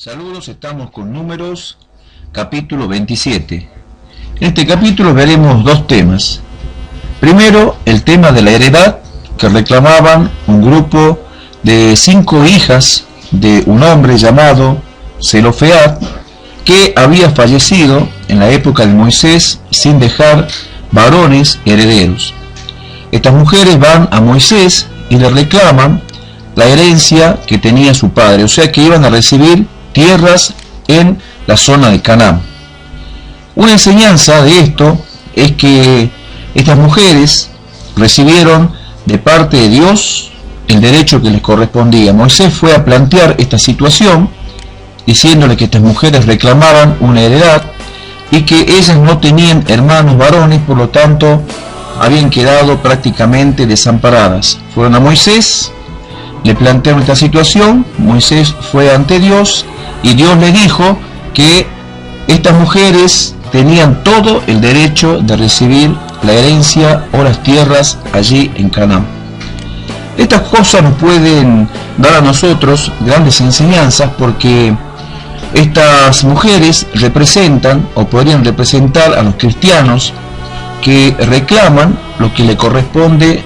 Saludos, estamos con Números, capítulo 27. En este capítulo veremos dos temas. Primero, el tema de la heredad que reclamaban un grupo de 5 hijas de un hombre llamado Zelofead, que había fallecido en la época de Moisés sin dejar varones herederos. Estas mujeres van a Moisés y le reclaman la herencia que tenía su padre, o sea que iban a recibir tierras en la zona de Canaán. Una enseñanza de esto es que estas mujeres recibieron de parte de Dios el derecho que les correspondía. Moisés fue a plantear esta situación diciéndole que estas mujeres reclamaban una heredad y que ellas no tenían hermanos varones, por lo tanto habían quedado prácticamente desamparadas. Fueron a Moisés, le plantearon esta situación, Moisés fue ante Dios y Dios le dijo que estas mujeres tenían todo el derecho de recibir la herencia o las tierras allí en Canaán. Estas cosas nos pueden dar a nosotros grandes enseñanzas, porque estas mujeres representan o podrían representar a los cristianos que reclaman lo que le corresponde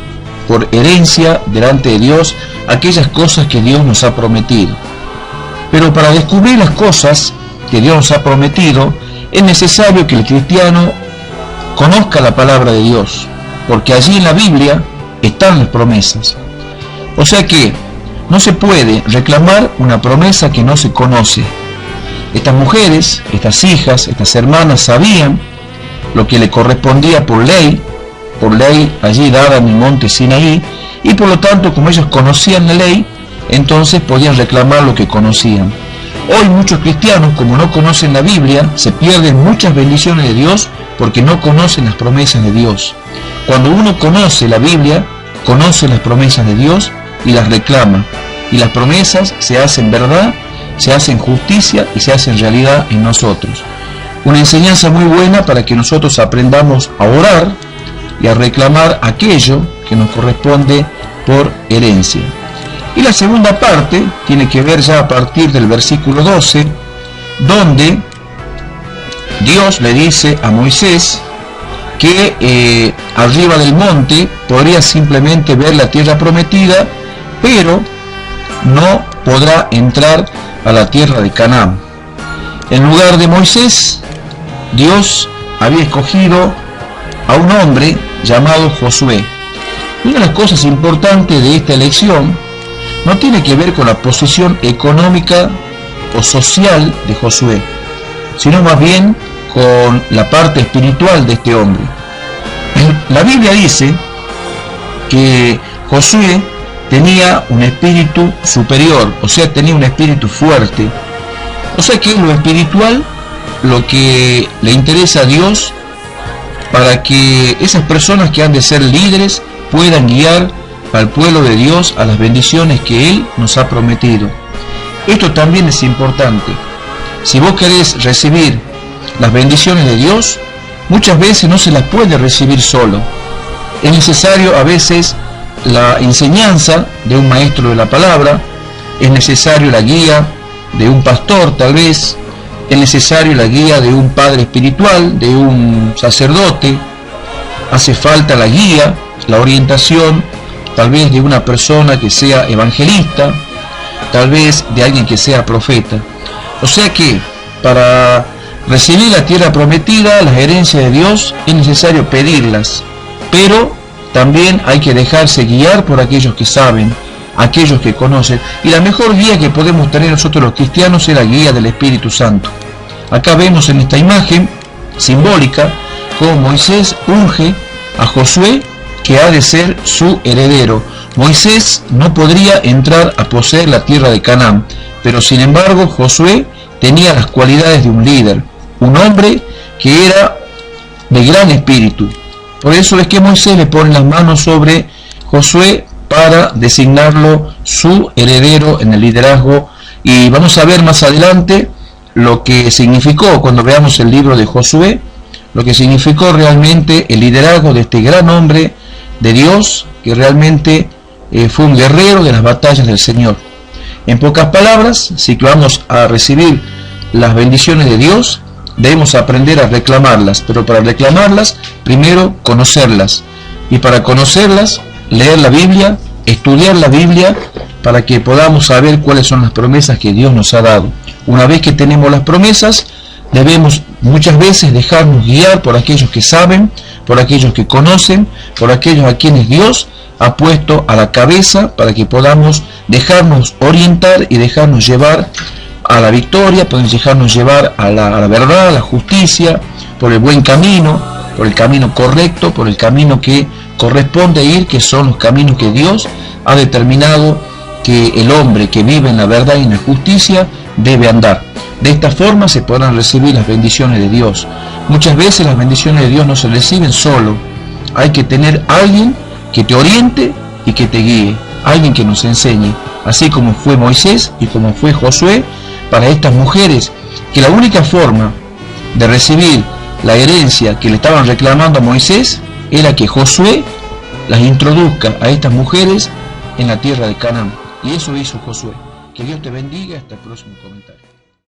por herencia delante de Dios, aquellas cosas que Dios nos ha prometido. Pero para descubrir las cosas que Dios nos ha prometido, es necesario que el cristiano conozca la palabra de Dios, porque allí en la Biblia están las promesas. O sea que no se puede reclamar una promesa que no se conoce. Estas mujeres, estas hijas, estas hermanas sabían lo que le correspondía por ley allí dada en el monte Sinaí, y por lo tanto, como ellos conocían la ley, entonces podían reclamar lo que conocían. Hoy muchos cristianos, como no conocen la Biblia, se pierden muchas bendiciones de Dios porque no conocen las promesas de Dios. Cuando uno conoce la Biblia, conoce las promesas de Dios y las reclama, y las promesas se hacen verdad, se hacen justicia y se hacen realidad en nosotros. Una enseñanza muy buena para que nosotros aprendamos a orar y a reclamar aquello que nos corresponde por herencia. Y la segunda parte tiene que ver ya a partir del versículo 12, donde Dios le dice a Moisés que arriba del monte podría simplemente ver la tierra prometida, pero no podrá entrar a la tierra de Canaán. En lugar de Moisés, Dios había escogido a un hombre llamado Josué. Una de las cosas importantes de esta elección no tiene que ver con la posición económica o social de Josué, sino más bien con la parte espiritual de este hombre. La Biblia dice que Josué tenía un espíritu superior, o sea, tenía un espíritu fuerte. O sea que lo espiritual, lo que le interesa a Dios, para que esas personas que han de ser líderes puedan guiar al pueblo de Dios a las bendiciones que Él nos ha prometido. Esto también es importante. Si vos querés recibir las bendiciones de Dios, muchas veces no se las puede recibir solo. Es necesario a veces la enseñanza de un maestro de la palabra, es necesario la guía de un pastor tal vez, es necesario la guía de un padre espiritual, de un sacerdote, hace falta la guía, la orientación, tal vez de una persona que sea evangelista, tal vez de alguien que sea profeta. O sea que para recibir la tierra prometida, las herencias de Dios, es necesario pedirlas, pero también hay que dejarse guiar por aquellos que saben, aquellos que conocen, y la mejor guía que podemos tener nosotros los cristianos es la guía del Espíritu Santo. Acá vemos en esta imagen simbólica cómo Moisés unge a Josué, que ha de ser su heredero. Moisés no podría entrar a poseer la tierra de Canaán, pero sin embargo Josué tenía las cualidades de un líder, un hombre que era de gran espíritu. Por eso es que Moisés le pone las manos sobre Josué para designarlo su heredero en el liderazgo, y vamos a ver más adelante lo que significó cuando veamos el libro de Josué, lo que significó realmente el liderazgo de este gran hombre de Dios, que realmente fue un guerrero de las batallas del Señor. En pocas palabras, si vamos a recibir las bendiciones de Dios, debemos aprender a reclamarlas, pero para reclamarlas, primero conocerlas, y para conocerlas, leer la Biblia, estudiar la Biblia, para que podamos saber cuáles son las promesas que Dios nos ha dado. Una vez que tenemos las promesas, debemos muchas veces dejarnos guiar por aquellos que saben, por aquellos que conocen, por aquellos a quienes Dios ha puesto a la cabeza, para que podamos dejarnos orientar y dejarnos llevar a la victoria, podemos dejarnos llevar a la verdad, a la justicia, por el buen camino, por el camino correcto, por el camino que corresponde ir, que son los caminos que Dios ha determinado que el hombre que vive en la verdad y en la justicia debe andar. De esta forma se podrán recibir las bendiciones de Dios. Muchas veces las bendiciones de Dios no se reciben solo. Hay que tener alguien que te oriente y que te guíe, alguien que nos enseñe, así como fue Moisés y como fue Josué para estas mujeres, que la única forma de recibir la herencia que le estaban reclamando a Moisés era que Josué las introduzca a estas mujeres en la tierra de Canaán. Y eso hizo Josué. Que Dios te bendiga. Hasta el próximo comentario.